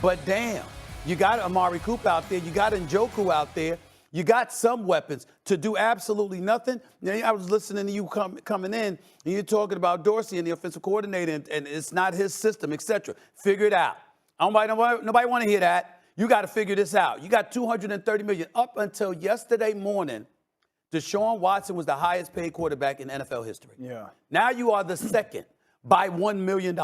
But damn, you got Amari Cooper out there. You got Njoku out there. You got some weapons to do absolutely nothing. I was listening to you coming in, and you're talking about Dorsey and the offensive coordinator, and it's not his system, etc. Figure it out. Nobody want to hear that. You got to figure this out. You got $230 million. Up until yesterday morning, Deshaun Watson was the highest paid quarterback in NFL history. Yeah. Now you are the second by $1 million.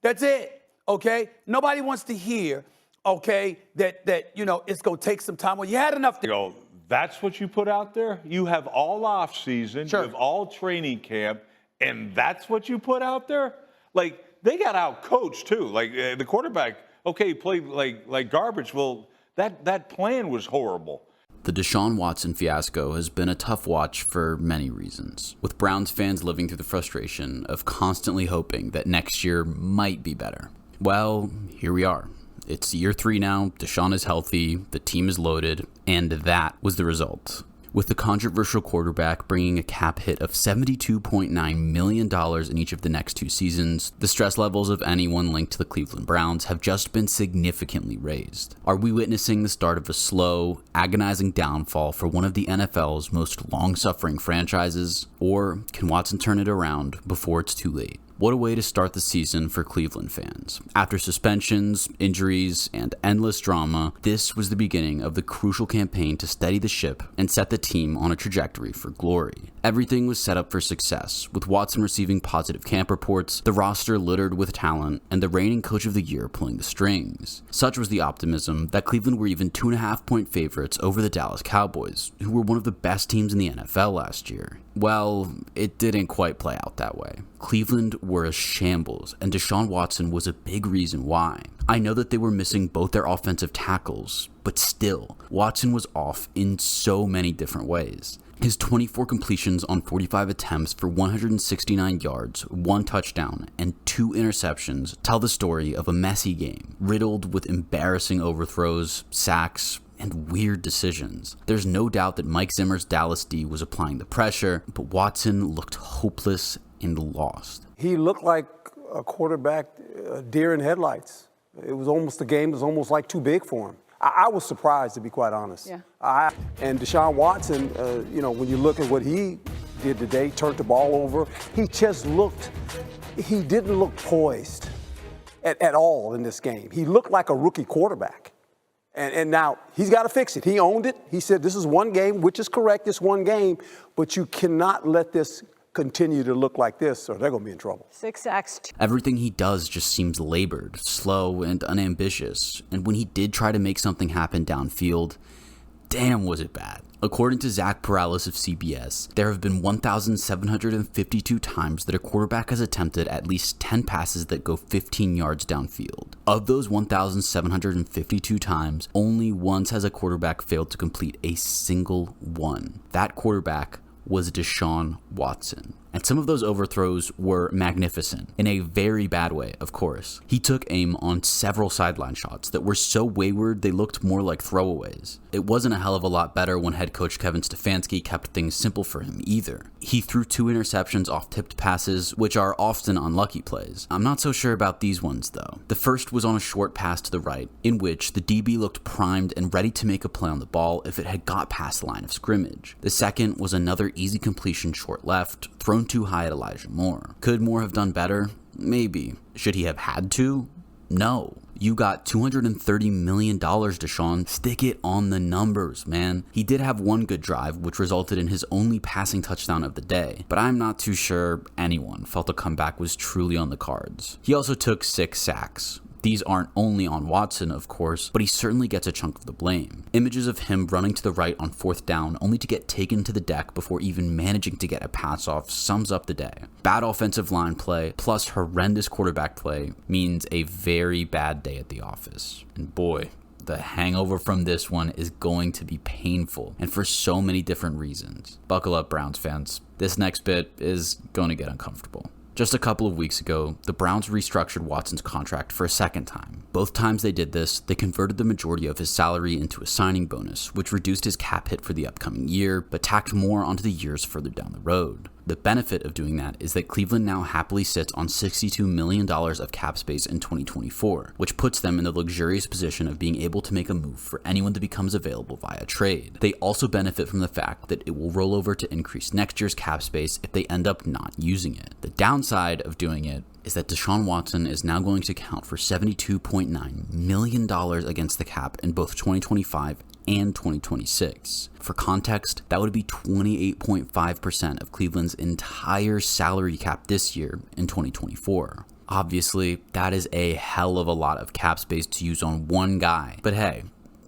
That's it, okay? Nobody wants to hear, okay, that it's going to take some time. Well, you had enough to that's what you put out there? You have all off season, sure. You have all training camp, and that's what you put out there? Like, they got out coached too. Like, the quarterback, okay, played like garbage. Well, that plan was horrible. The Deshaun Watson fiasco has been a tough watch for many reasons, with Browns fans living through the frustration of constantly hoping that next year might be better. Well, here we are. It's year 3 now, Deshaun is healthy, the team is loaded, and that was the result. With the controversial quarterback bringing a cap hit of $72.9 million in each of the next 2 seasons, the stress levels of anyone linked to the Cleveland Browns have just been significantly raised. Are we witnessing the start of a slow, agonizing downfall for one of the NFL's most long-suffering franchises? Or can Watson turn it around before it's too late? What a way to start the season for Cleveland fans. After suspensions, injuries, and endless drama, this was the beginning of the crucial campaign to steady the ship and set the team on a trajectory for glory. Everything was set up for success, with Watson receiving positive camp reports, the roster littered with talent, and the reigning coach of the year pulling the strings. Such was the optimism that Cleveland were even 2.5-point favorites over the Dallas Cowboys, who were one of the best teams in the NFL last year. Well, it didn't quite play out that way. Cleveland were a shambles, and Deshaun Watson was a big reason why. I know that they were missing both their offensive tackles, but still, Watson was off in so many different ways. His 24 completions on 45 attempts for 169 yards, 1 touchdown, and 2 interceptions tell the story of a messy game, riddled with embarrassing overthrows, sacks, and weird decisions. There's no doubt that Mike Zimmer's Dallas D was applying the pressure, but Watson looked hopeless and lost. He looked like a quarterback, deer in headlights. It was almost, the game was almost like too big for him. I was surprised, to be quite honest. Yeah. And Deshaun Watson, when you look at what he did today, turned the ball over, he didn't look poised at all in this game. He looked like a rookie quarterback. And now he's got to fix it. He owned it. He said, this is one game, which is correct, it's one game, but you cannot let this continue to look like this or they're going to be in trouble. 6 sacks. Everything he does just seems labored, slow, and unambitious. And when he did try to make something happen downfield, damn was it bad. According to Zach Perales of CBS, there have been 1,752 times that a quarterback has attempted at least 10 passes that go 15 yards downfield. Of those 1,752 times, only once has a quarterback failed to complete a single one. That quarterback was Deshaun Watson. And some of those overthrows were magnificent, in a very bad way, of course. He took aim on several sideline shots that were so wayward they looked more like throwaways. It wasn't a hell of a lot better when head coach Kevin Stefanski kept things simple for him either. He threw 2 interceptions off tipped passes, which are often unlucky plays. I'm not so sure about these ones though. The first was on a short pass to the right, in which the DB looked primed and ready to make a play on the ball if it had got past the line of scrimmage. The second was another easy completion short left, thrown too high at Elijah Moore. Could Moore have done better? Maybe. Should he have had to? No. You got $230 million, Deshaun. Stick it on the numbers, man. He did have one good drive, which resulted in his only passing touchdown of the day, but I'm not too sure anyone felt a comeback was truly on the cards. He also took 6 sacks. These aren't only on Watson, of course, but he certainly gets a chunk of the blame. Images of him running to the right on 4th down only to get taken to the deck before even managing to get a pass off sums up the day. Bad offensive line play plus horrendous quarterback play means a very bad day at the office. And boy, the hangover from this one is going to be painful, and for so many different reasons. Buckle up, Browns fans. This next bit is going to get uncomfortable. Just a couple of weeks ago, the Browns restructured Watson's contract for a second time. Both times they did this, they converted the majority of his salary into a signing bonus, which reduced his cap hit for the upcoming year, but tacked more onto the years further down the road. The benefit of doing that is that Cleveland now happily sits on $62 million of cap space in 2024, which puts them in the luxurious position of being able to make a move for anyone that becomes available via trade. They also benefit from the fact that it will roll over to increase next year's cap space if they end up not using it. The downside of doing it is that Deshaun Watson is now going to count for $72.9 million against the cap in both 2025 and 2026. For context, that would be 28.5% of Cleveland's entire salary cap this year in 2024. Obviously, that is a hell of a lot of cap space to use on one guy, but hey,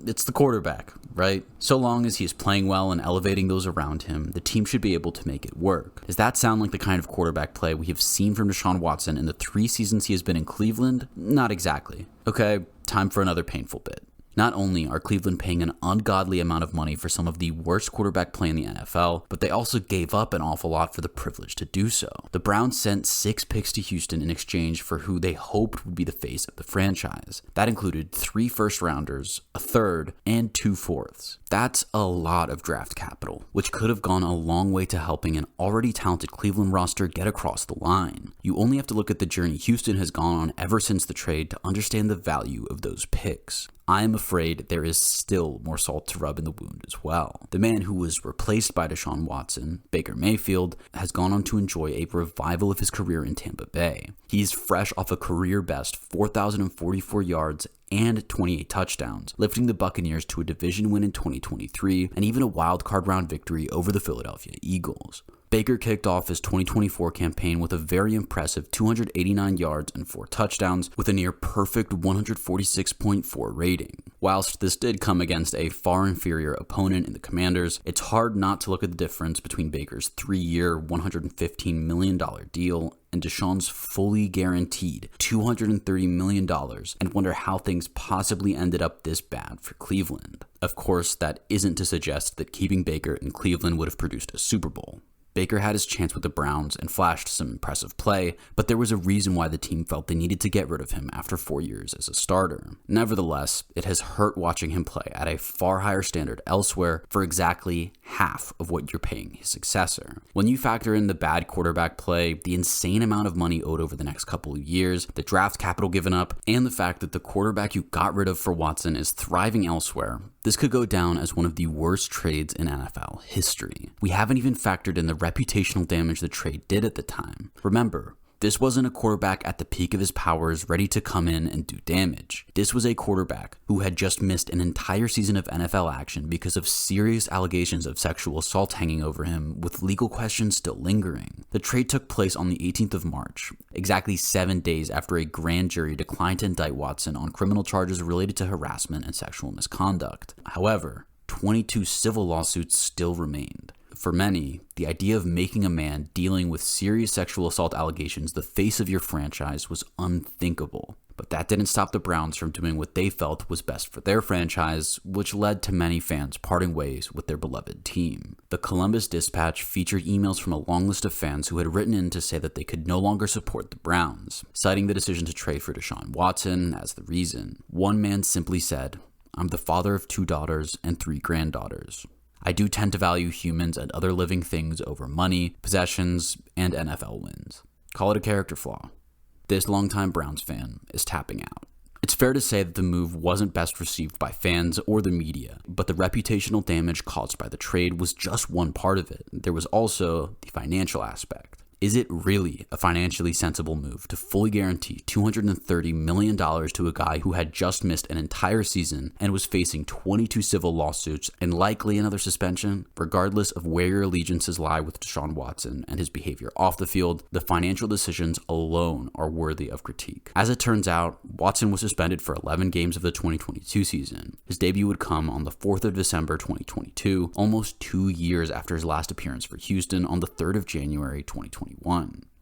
it's the quarterback, right? So long as he is playing well and elevating those around him, the team should be able to make it work. Does that sound like the kind of quarterback play we have seen from Deshaun Watson in the 3 seasons he has been in Cleveland? Not exactly. Okay, time for another painful bit. Not only are Cleveland paying an ungodly amount of money for some of the worst quarterback play in the NFL, but they also gave up an awful lot for the privilege to do so. The Browns sent 6 picks to Houston in exchange for who they hoped would be the face of the franchise. That included 3 first-rounders, a third, and 2 fourths. That's a lot of draft capital, which could have gone a long way to helping an already talented Cleveland roster get across the line. You only have to look at the journey Houston has gone on ever since the trade to understand the value of those picks. I am afraid there is still more salt to rub in the wound as well. The man who was replaced by Deshaun Watson, Baker Mayfield, has gone on to enjoy a revival of his career in Tampa Bay. He's fresh off a career-best 4,044 yards and 28 touchdowns, lifting the Buccaneers to a division win in 2023 and even a wild card round victory over the Philadelphia Eagles. Baker kicked off his 2024 campaign with a very impressive 289 yards and 4 touchdowns with a near perfect 146.4 rating. Whilst this did come against a far inferior opponent in the Commanders, it's hard not to look at the difference between Baker's 3-year, $115 million deal and Deshaun's fully guaranteed $230 million and wonder how things possibly ended up this bad for Cleveland. Of course, that isn't to suggest that keeping Baker in Cleveland would have produced a Super Bowl. Baker had his chance with the Browns and flashed some impressive play, but there was a reason why the team felt they needed to get rid of him after 4 years as a starter. Nevertheless, it has hurt watching him play at a far higher standard elsewhere for exactly half of what you're paying his successor. When you factor in the bad quarterback play, the insane amount of money owed over the next couple of years, the draft capital given up, and the fact that the quarterback you got rid of for Watson is thriving elsewhere, this could go down as one of the worst trades in NFL history. We haven't even factored in the reputational damage the trade did at the time. Remember, this wasn't a quarterback at the peak of his powers ready to come in and do damage. This was a quarterback who had just missed an entire season of NFL action because of serious allegations of sexual assault hanging over him, with legal questions still lingering. The trade took place on the 18th of March, exactly 7 days after a grand jury declined to indict Watson on criminal charges related to harassment and sexual misconduct. However, 22 civil lawsuits still remained. For many, the idea of making a man dealing with serious sexual assault allegations the face of your franchise was unthinkable. But that didn't stop the Browns from doing what they felt was best for their franchise, which led to many fans parting ways with their beloved team. The Columbus Dispatch featured emails from a long list of fans who had written in to say that they could no longer support the Browns, citing the decision to trade for Deshaun Watson as the reason. One man simply said, "I'm the father of 2 daughters and 3 granddaughters. I do tend to value humans and other living things over money, possessions, and NFL wins. Call it a character flaw." This longtime Browns fan is tapping out. It's fair to say that the move wasn't best received by fans or the media, but the reputational damage caused by the trade was just one part of it. There was also the financial aspect. Is it really a financially sensible move to fully guarantee $230 million to a guy who had just missed an entire season and was facing 22 civil lawsuits and likely another suspension? Regardless of where your allegiances lie with Deshaun Watson and his behavior off the field, the financial decisions alone are worthy of critique. As it turns out, Watson was suspended for 11 games of the 2022 season. His debut would come on the 4th of December 2022, almost 2 years after his last appearance for Houston on the 3rd of January 2021.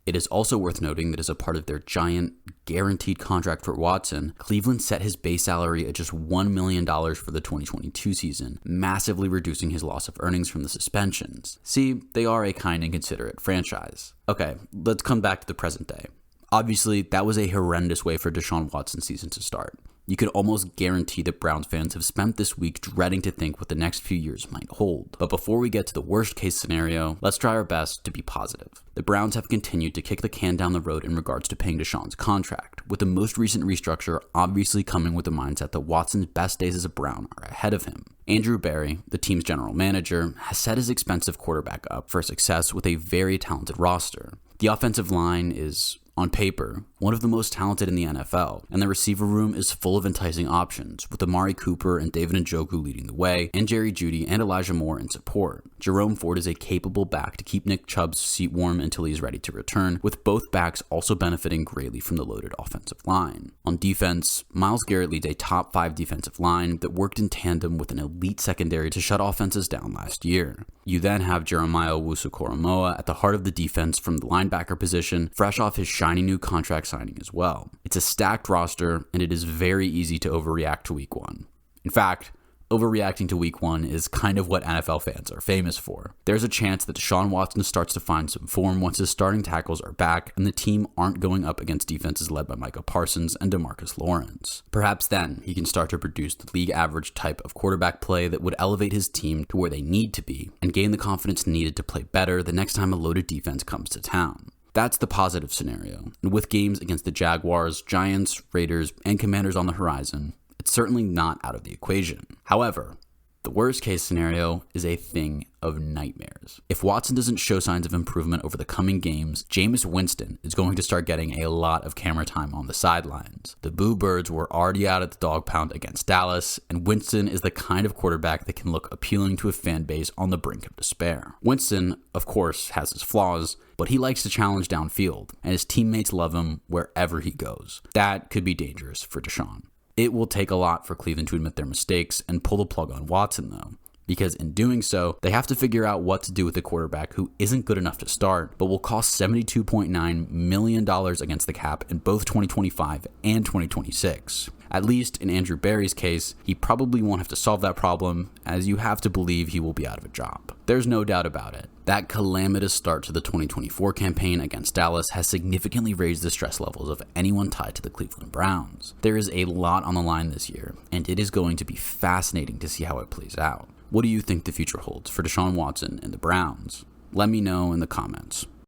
It is also worth noting that as a part of their giant, guaranteed contract for Watson, Cleveland set his base salary at just $1 million for the 2022 season, massively reducing his loss of earnings from the suspensions. See, they are a kind and considerate franchise. Okay, let's come back to the present day. Obviously, that was a horrendous way for Deshaun Watson's season to start. You could almost guarantee that Browns fans have spent this week dreading to think what the next few years might hold. But before we get to the worst case scenario, let's try our best to be positive. The Browns have continued to kick the can down the road in regards to paying Deshaun's contract, with the most recent restructure obviously coming with the mindset that Watson's best days as a Brown are ahead of him. Andrew Berry, the team's general manager, has set his expensive quarterback up for success with a very talented roster. The offensive line is, on paper, one of the most talented in the NFL, and the receiver room is full of enticing options, with Amari Cooper and David Njoku leading the way, and Jerry Jeudy and Elijah Moore in support. Jerome Ford is a capable back to keep Nick Chubb's seat warm until he is ready to return, with both backs also benefiting greatly from the loaded offensive line. On defense, Myles Garrett leads a top 5 defensive line that worked in tandem with an elite secondary to shut offenses down last year. You then have Jeremiah Owusu-Koramoah at the heart of the defense from the linebacker position, fresh off his shiny new contract signing as well. It's a stacked roster, and it is very easy to overreact to week 1. In fact, overreacting to week 1 is kind of what NFL fans are famous for. There's a chance that Deshaun Watson starts to find some form once his starting tackles are back and the team aren't going up against defenses led by Micah Parsons and DeMarcus Lawrence. Perhaps then he can start to produce the league average type of quarterback play that would elevate his team to where they need to be and gain the confidence needed to play better the next time a loaded defense comes to town. That's the positive scenario, and with games against the Jaguars, Giants, Raiders, and Commanders on the horizon, it's certainly not out of the equation. However, the worst case scenario is a thing of nightmares. If Watson doesn't show signs of improvement over the coming games, Jameis Winston is going to start getting a lot of camera time on the sidelines. The Boo Birds were already out at the dog pound against Dallas, and Winston is the kind of quarterback that can look appealing to a fan base on the brink of despair. Winston, of course, has his flaws, but he likes to challenge downfield, and his teammates love him wherever he goes. That could be dangerous for Deshaun. It will take a lot for Cleveland to admit their mistakes and pull the plug on Watson, though, because in doing so, they have to figure out what to do with a quarterback who isn't good enough to start, but will cost $72.9 million against the cap in both 2025 and 2026. At least in Andrew Berry's case, he probably won't have to solve that problem, as you have to believe he will be out of a job. There's no doubt about it. That calamitous start to the 2024 campaign against Dallas has significantly raised the stress levels of anyone tied to the Cleveland Browns. There is a lot on the line this year, and it is going to be fascinating to see how it plays out. What do you think the future holds for Deshaun Watson and the Browns? Let me know in the comments.